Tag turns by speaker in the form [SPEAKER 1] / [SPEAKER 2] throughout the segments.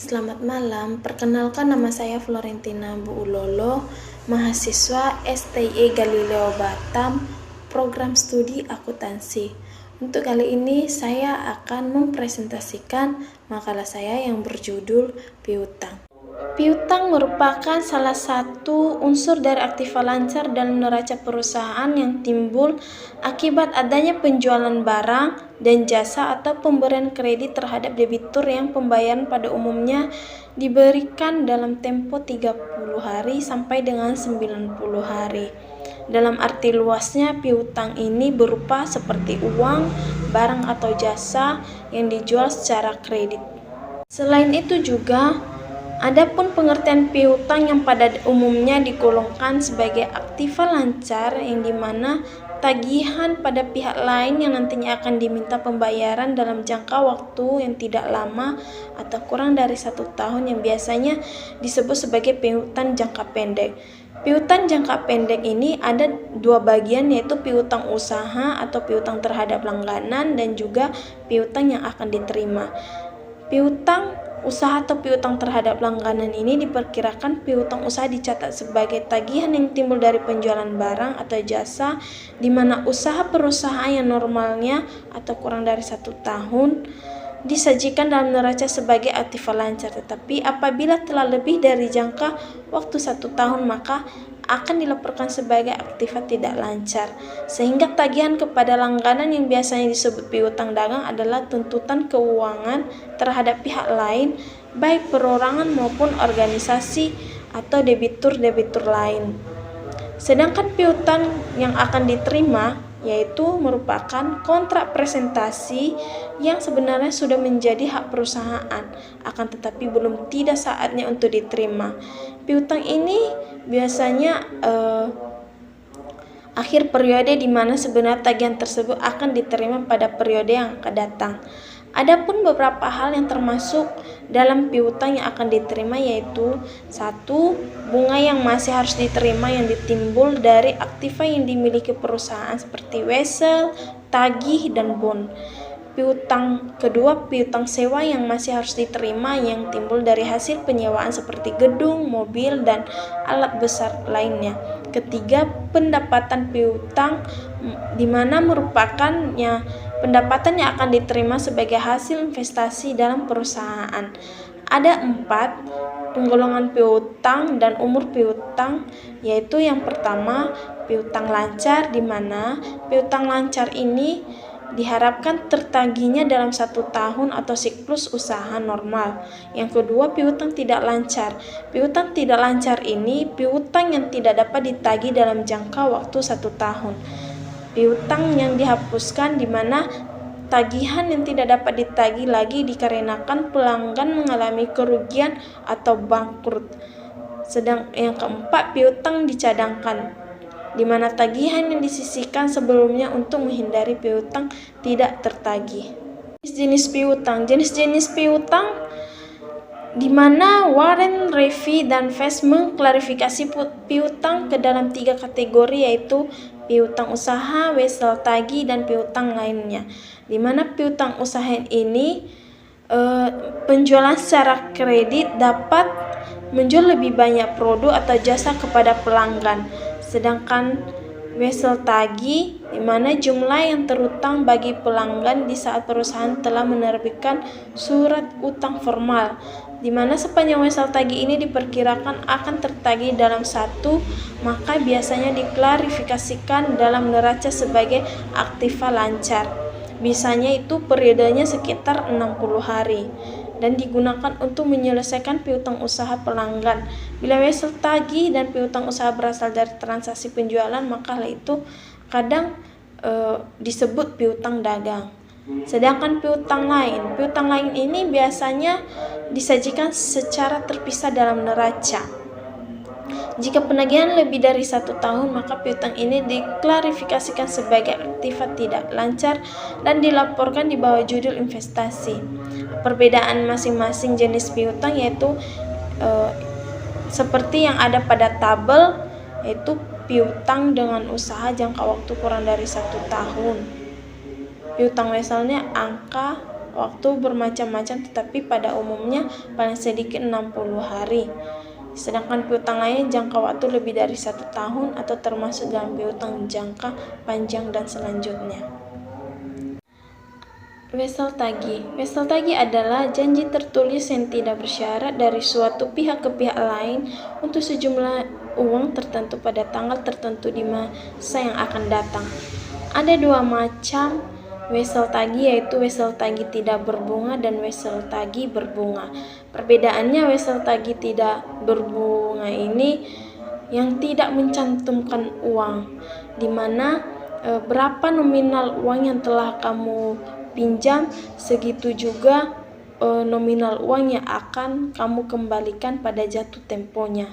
[SPEAKER 1] Selamat malam, perkenalkan nama saya Florentina Buulolo, mahasiswa STI Galileo Batam, program studi akuntansi. Untuk kali ini saya akan mempresentasikan makalah saya yang berjudul Piutang. Piutang merupakan salah satu unsur dari aktiva lancar dalam neraca perusahaan yang timbul akibat adanya penjualan barang dan jasa atau pemberian kredit terhadap debitur yang pembayaran pada umumnya diberikan dalam tempo 30 hari sampai dengan 90 hari. Dalam arti luasnya, piutang ini berupa seperti uang, barang atau jasa yang dijual secara kredit. Selain itu juga, adapun pengertian piutang yang pada umumnya digolongkan sebagai aktiva lancar yang dimana tagihan pada pihak lain yang nantinya akan diminta pembayaran dalam jangka waktu yang tidak lama atau kurang dari 1 tahun yang biasanya disebut sebagai piutang jangka pendek. Piutang jangka pendek ini ada 2 bagian, yaitu piutang usaha atau piutang terhadap langganan dan juga piutang yang akan diterima. Piutang usaha atau piutang terhadap langganan ini diperkirakan piutang usaha dicatat sebagai tagihan yang timbul dari penjualan barang atau jasa di mana usaha perusahaan yang normalnya atau kurang dari 1 tahun disajikan dalam neraca sebagai aktiva lancar, tetapi apabila telah lebih dari jangka waktu 1 tahun maka akan dilaporkan sebagai aktiva tidak lancar. Sehingga tagihan kepada langganan yang biasanya disebut piutang dagang adalah tuntutan keuangan terhadap pihak lain, baik perorangan maupun organisasi atau debitur-debitur lain. Sedangkan piutang yang akan diterima yaitu merupakan kontrak presentasi yang sebenarnya sudah menjadi hak perusahaan, akan tetapi belum tidak saatnya untuk diterima. Piutang ini biasanya akhir periode di mana sebenarnya tagihan tersebut akan diterima pada periode yang akan datang. Adapun beberapa hal yang termasuk dalam piutang yang akan diterima yaitu 1. Bunga yang masih harus diterima yang ditimbul dari aktiva yang dimiliki perusahaan seperti wesel, tagih, dan bond. Piutang kedua, piutang sewa yang masih harus diterima yang timbul dari hasil penyewaan seperti gedung, mobil, dan alat besar lainnya. Ketiga, pendapatan piutang di mana merupakannya pendapatan yang akan diterima sebagai hasil investasi dalam perusahaan. Ada 4 penggolongan piutang dan umur piutang, yaitu yang pertama piutang lancar, di mana piutang lancar ini diharapkan tertagihnya dalam 1 tahun atau siklus usaha normal. Yang kedua, piutang tidak lancar. Piutang tidak lancar ini piutang yang tidak dapat ditagih dalam jangka waktu 1 tahun. Piutang yang dihapuskan di mana tagihan yang tidak dapat ditagih lagi dikarenakan pelanggan mengalami kerugian atau bangkrut. Sedang yang keempat, piutang dicadangkan, di mana tagihan yang disisihkan sebelumnya untuk menghindari piutang tidak tertagih. Jenis piutang. Jenis-jenis piutang di mana Warren, Revy, dan Fest mengklarifikasi piutang ke dalam 3 kategori, yaitu piutang usaha, wesel tagih, dan piutang lainnya. Di mana piutang usaha ini penjualan secara kredit dapat menjual lebih banyak produk atau jasa kepada pelanggan. Sedangkan wesel tagih di mana jumlah yang terutang bagi pelanggan di saat perusahaan telah menerbitkan surat utang formal, di mana sepanjang wesel tagih ini diperkirakan akan tertagih dalam 1, maka biasanya diklarifikasikan dalam neraca sebagai aktiva lancar. Biasanya itu periodenya sekitar 60 hari dan digunakan untuk menyelesaikan piutang usaha pelanggan. Bila wesel tagih dan piutang usaha berasal dari transaksi penjualan, maka hal itu kadang disebut piutang dagang. Sedangkan piutang lain ini biasanya disajikan secara terpisah dalam neraca. Jika penagihan lebih dari 1 tahun, maka piutang ini diklarifikasikan sebagai aktiva tidak lancar dan dilaporkan di bawah judul investasi. Perbedaan masing-masing jenis piutang yaitu seperti yang ada pada tabel, yaitu piutang dengan usaha jangka waktu kurang dari 1 tahun. Piutang weselnya angka waktu bermacam-macam, tetapi pada umumnya paling sedikit 60 hari. Sedangkan piutang lainnya jangka waktu lebih dari 1 tahun atau termasuk dalam piutang jangka panjang dan selanjutnya. Wesel tagih. Wesel tagih adalah janji tertulis yang tidak bersyarat dari suatu pihak ke pihak lain untuk sejumlah uang tertentu pada tanggal tertentu di masa yang akan datang. Ada 2 macam wesel tagih, yaitu wesel tagih tidak berbunga dan wesel tagih berbunga. Perbedaannya, wesel tagih tidak berbunga ini yang tidak mencantumkan uang, di mana berapa nominal uang yang telah kamu pinjam, segitu juga nominal uang yang akan kamu kembalikan pada jatuh temponya.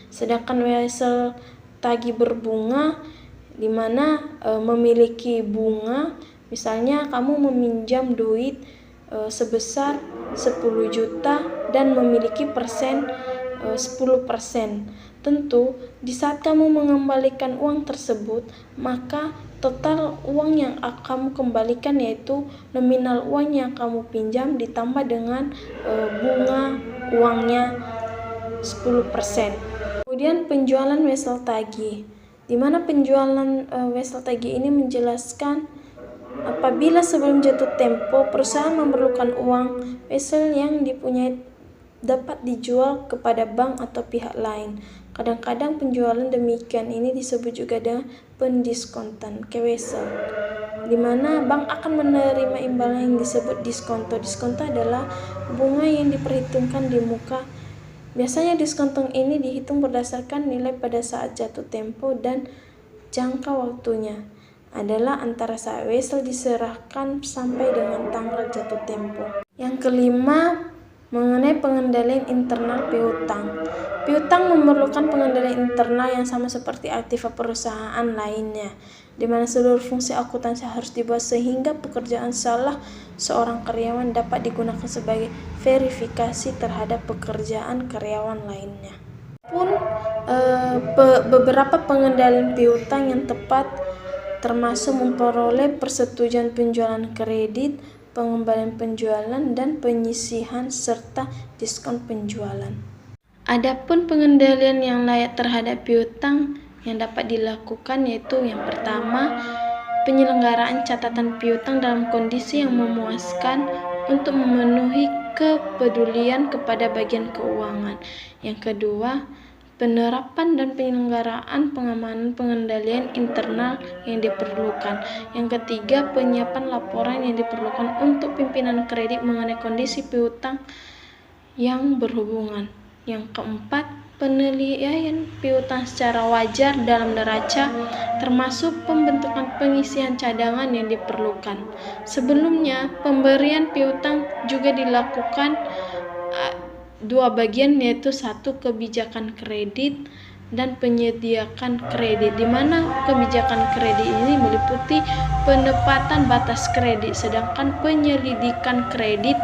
[SPEAKER 1] Sedangkan wesel tagih berbunga di mana memiliki bunga, misalnya kamu meminjam duit sebesar 10 juta dan memiliki persen 10%. Tentu di saat kamu mengembalikan uang tersebut, maka total uang yang kamu kembalikan yaitu nominal uang yang kamu pinjam ditambah dengan bunga uangnya 10%. Kemudian penjualan wesel tagih, di mana penjualan wesel tagih ini menjelaskan apabila sebelum jatuh tempo perusahaan memerlukan uang, wesel yang dipunyai dapat dijual kepada bank atau pihak lain. Kadang-kadang penjualan demikian ini disebut juga dengan pendiskontan wesel, di mana bank akan menerima imbalan yang disebut diskonto. Diskonto adalah bunga yang diperhitungkan di muka. Biasanya diskonto ini dihitung berdasarkan nilai pada saat jatuh tempo dan jangka waktunya adalah antara saat wesel diserahkan sampai dengan tanggal jatuh tempo. Yang kelima, mengenai pengendalian internal piutang. Piutang memerlukan pengendalian internal yang sama seperti aktiva perusahaan lainnya, di mana seluruh fungsi akuntansi harus dibuat sehingga pekerjaan salah seorang karyawan dapat digunakan sebagai verifikasi terhadap pekerjaan karyawan lainnya. Beberapa pengendalian piutang yang tepat termasuk memperoleh persetujuan penjualan kredit, pengembalian penjualan, dan penyisihan serta diskon penjualan. Adapun pengendalian yang layak terhadap piutang yang dapat dilakukan yaitu yang pertama, penyelenggaraan catatan piutang dalam kondisi yang memuaskan untuk memenuhi kepedulian kepada bagian keuangan. Yang kedua, penerapan dan penyelenggaraan pengamanan pengendalian internal yang diperlukan. Yang ketiga, penyiapan laporan yang diperlukan untuk pimpinan kredit mengenai kondisi piutang yang berhubungan. Yang keempat, penilaian piutang secara wajar dalam neraca, termasuk pembentukan pengisian cadangan yang diperlukan. Sebelumnya, pemberian piutang juga dilakukan 2 bagian, yaitu 1 kebijakan kredit dan penyediaan kredit, di mana kebijakan kredit ini meliputi penempatan batas kredit, sedangkan penyelidikan kredit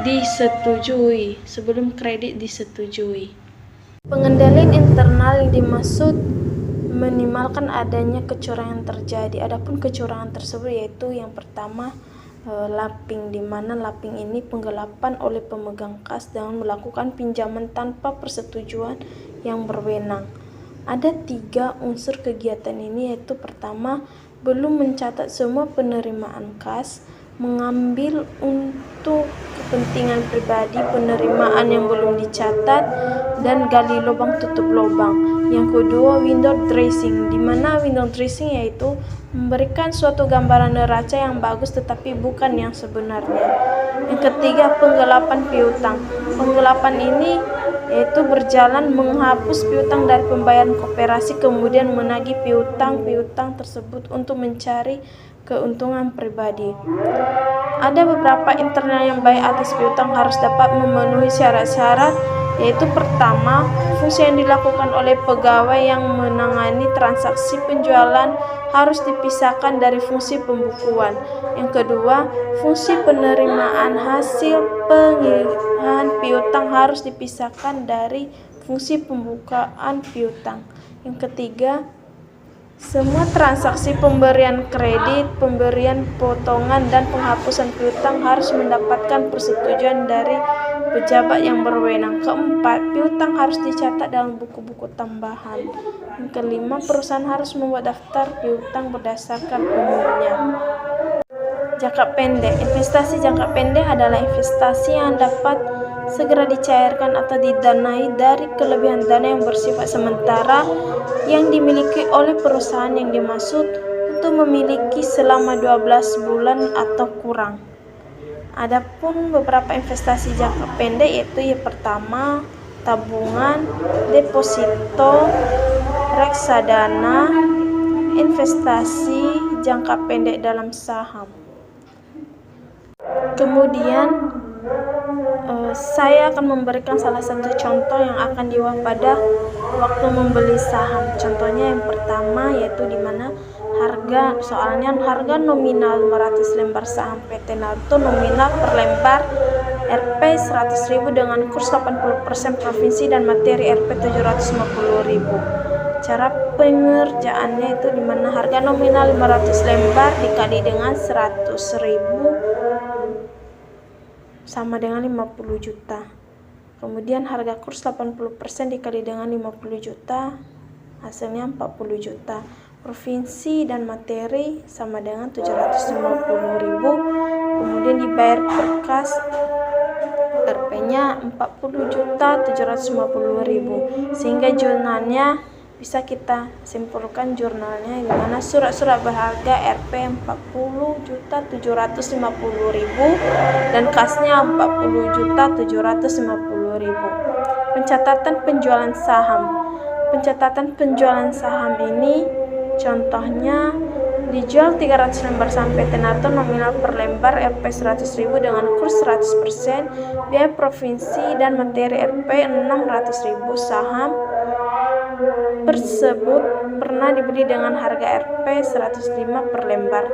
[SPEAKER 1] disetujui sebelum kredit disetujui. Pengendalian internal yang dimaksud minimalkan adanya kecurangan terjadi. Adapun kecurangan tersebut yaitu yang pertama, lapping, di mana lapping ini penggelapan oleh pemegang kas dengan melakukan pinjaman tanpa persetujuan yang berwenang. Ada 3 unsur kegiatan ini, yaitu pertama, belum mencatat semua penerimaan kas, mengambil untuk kepentingan pribadi penerimaan yang belum dicatat, dan gali lubang tutup lubang. Yang kedua, window dressing, di mana window dressing yaitu memberikan suatu gambaran neraca yang bagus tetapi bukan yang sebenarnya. Yang ketiga, penggelapan piutang. Penggelapan ini yaitu berjalan menghapus piutang dari pembayaran koperasi kemudian menagih piutang tersebut untuk mencari keuntungan pribadi. Ada beberapa internal yang baik atas piutang harus dapat memenuhi syarat-syarat, yaitu pertama, fungsi yang dilakukan oleh pegawai yang menangani transaksi penjualan harus dipisahkan dari fungsi pembukuan. Yang kedua, fungsi penerimaan hasil pengiriman piutang harus dipisahkan dari fungsi pembukaan piutang. Yang ketiga, Semua transaksi pemberian kredit, pemberian potongan, dan penghapusan piutang harus mendapatkan persetujuan dari pejabat yang berwenang. Keempat, piutang harus dicatat dalam buku-buku tambahan. Yang kelima, perusahaan harus membuat daftar piutang berdasarkan umurnya. Jangka pendek. Investasi jangka pendek adalah investasi yang dapat segera dicairkan atau didanai dari kelebihan dana yang bersifat sementara yang dimiliki oleh perusahaan yang dimaksud untuk memiliki selama 12 bulan atau kurang. Adapun beberapa investasi jangka pendek yaitu yang pertama, tabungan, deposito, reksadana, investasi jangka pendek dalam saham. Kemudian saya akan memberikan salah satu contoh yang akan dibuat pada waktu membeli saham. Contohnya yang pertama yaitu di mana harga nominal 500 lembar saham PT Naruto nominal per lembar Rp 100.000 dengan kurs 80% provinsi dan materi Rp 750.000. Cara pengerjaannya itu di mana harga nominal 500 lembar dikali dengan 100.000 sama dengan 50 juta. Kemudian harga kurs 80% dikali dengan 50 juta, hasilnya 40 juta. Provinsi dan materi sama dengan 750.000. Kemudian dibayar per kas, Rp-nya 40.750.000. Sehingga jurnalnya bisa kita simpulkan jurnalnya di mana surat-surat berharga Rp 40.750.000 dan kasnya 40.750.000. Pencatatan penjualan saham. Pencatatan penjualan saham ini contohnya dijual 300 lembar saham PT Naruto nominal per lembar Rp 100.000 dengan kurs 100%, biaya provinsi dan materi Rp 600.000. Saham tersebut pernah dibeli dengan harga Rp 105 per lembar.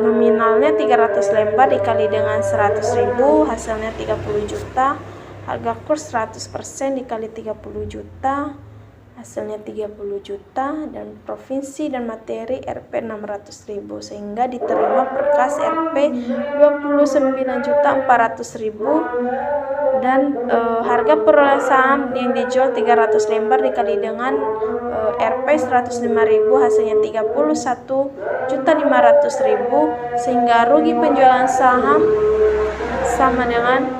[SPEAKER 1] Nominalnya 300 lembar dikali dengan 100.000, hasilnya 30 juta. Harga kurs 100% dikali 30 juta, hasilnya 30 juta. Dan provinsi dan materi Rp 600.000, sehingga diterima perkas Rp 29.400.000. Dan harga perolehan saham yang dijual 300 lembar dikali dengan Rp 105.000, hasilnya 31.500.000, sehingga rugi penjualan saham sama dengan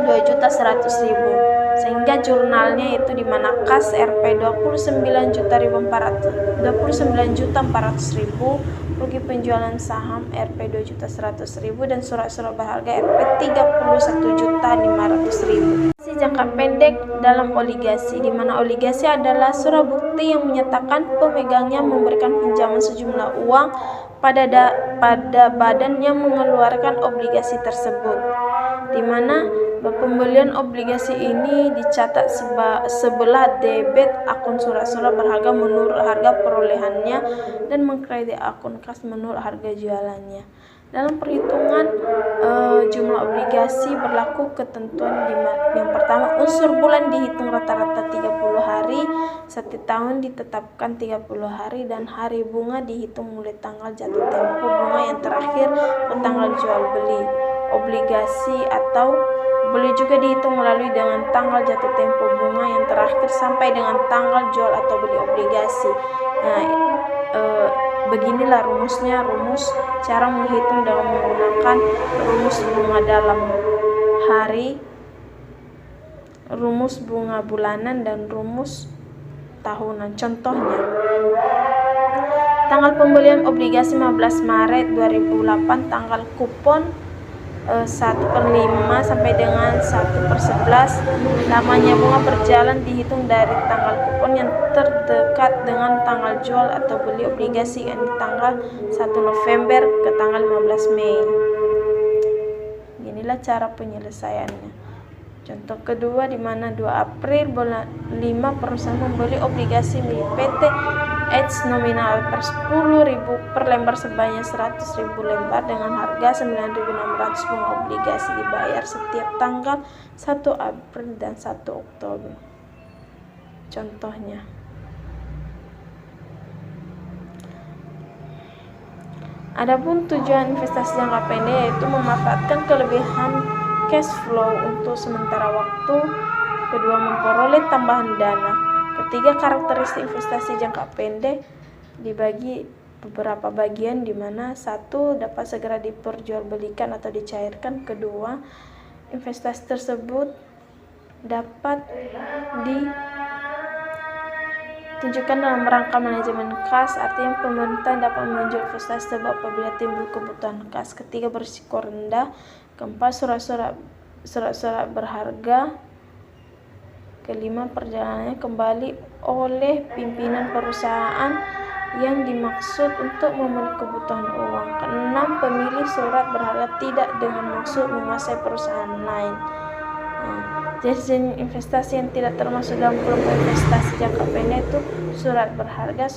[SPEAKER 1] 2.100.000. Sehingga jurnalnya itu di mana kas Rp 29.400.000, rugi penjualan saham Rp 2.100.000 dan surat-surat berharga Rp 31.500.000. Jangka pendek dalam oligasi, di mana oligasi adalah surat bukti yang menyatakan pemegangnya memberikan pinjaman sejumlah uang pada badan yang mengeluarkan obligasi tersebut, di mana pembelian obligasi ini dicatat sebelah debit akun surat-surat berharga menurut harga perolehannya dan mengkredit akun kas menurut harga jualannya. Dalam perhitungan jumlah obligasi berlaku ketentuan yang pertama, unsur bulan dihitung rata-rata 30 hari, 1 tahun ditetapkan 30 hari, dan hari bunga dihitung mulai tanggal jatuh tempo bunga yang terakhir ke tanggal jual beli obligasi, atau boleh juga dihitung melalui dengan tanggal jatuh tempo bunga yang terakhir sampai dengan tanggal jual atau beli obligasi. Beginilah rumusnya, cara menghitung dengan menggunakan rumus bunga dalam hari, rumus bunga bulanan, dan rumus tahunan. Contohnya, tanggal pembelian obligasi 15 Maret 2008, tanggal kupon 1/5 sampai dengan 1/11. Lamanya bunga berjalan dihitung dari tanggal kupon yang terdekat dengan tanggal jual atau beli obligasi, yang di tanggal 1 November ke tanggal 15 Mei. Inilah cara penyelesaiannya. Contoh kedua, di mana 2 April bulan 5 perusahaan membeli obligasi milik PT H nominal per 10.000 per lembar sebanyak 100.000 lembar dengan harga 9.600. Bunga obligasi dibayar setiap tanggal 1 April dan 1 Oktober. Contohnya, Adapun tujuan investasi jangka pendek yaitu memanfaatkan kelebihan cash flow untuk sementara waktu. Kedua, memperoleh tambahan dana. Ketiga, karakteristik investasi jangka pendek dibagi beberapa bagian, di mana satu, dapat segera diperjualbelikan atau dicairkan. Kedua, investasi tersebut dapat ditunjukkan dalam rangka manajemen kas, artinya pemerintah dapat menjual investasi tersebut apabila timbul kebutuhan kas. Ketiga, berisiko rendah. Keempat, surat-surat berharga. Kelima, perjalanannya kembali oleh pimpinan perusahaan yang dimaksud untuk memenuhi kebutuhan uang. Keenam, pemilih surat berharga tidak dengan maksud menguasai perusahaan lain. Jenis investasi yang tidak termasuk dalam kelompok investasi jangka pendek itu surat berharga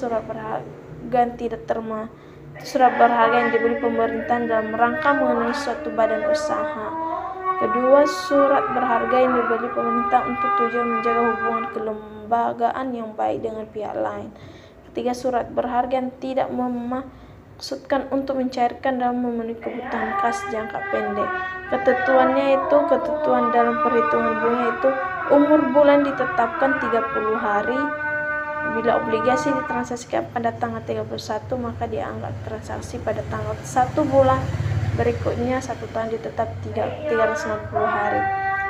[SPEAKER 1] yang tidak termasuk surat berharga yang diberi pemerintahan dalam rangka mengenai suatu badan usaha. Kedua, surat berharga yang dibeli pemerintah untuk tujuan menjaga hubungan kelembagaan yang baik dengan pihak lain. Ketiga, surat berharga yang tidak memaksudkan untuk mencairkan dalam memenuhi kebutuhan kas jangka pendek. Ketentuannya itu, ketentuan dalam perhitungan bunga itu umur bulan ditetapkan 30 hari. Bila obligasi ditransaksikan pada tanggal 31, maka dianggap transaksi pada tanggal 1 bulan berikutnya. 1 tahun ditetap 360 hari.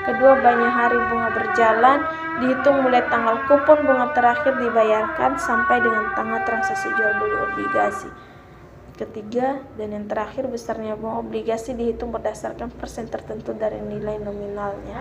[SPEAKER 1] Kedua, banyak hari bunga berjalan dihitung mulai tanggal kupon bunga terakhir dibayarkan sampai dengan tanggal transaksi jual beli obligasi. Ketiga dan yang terakhir, besarnya bunga obligasi dihitung berdasarkan persen tertentu dari nilai nominalnya.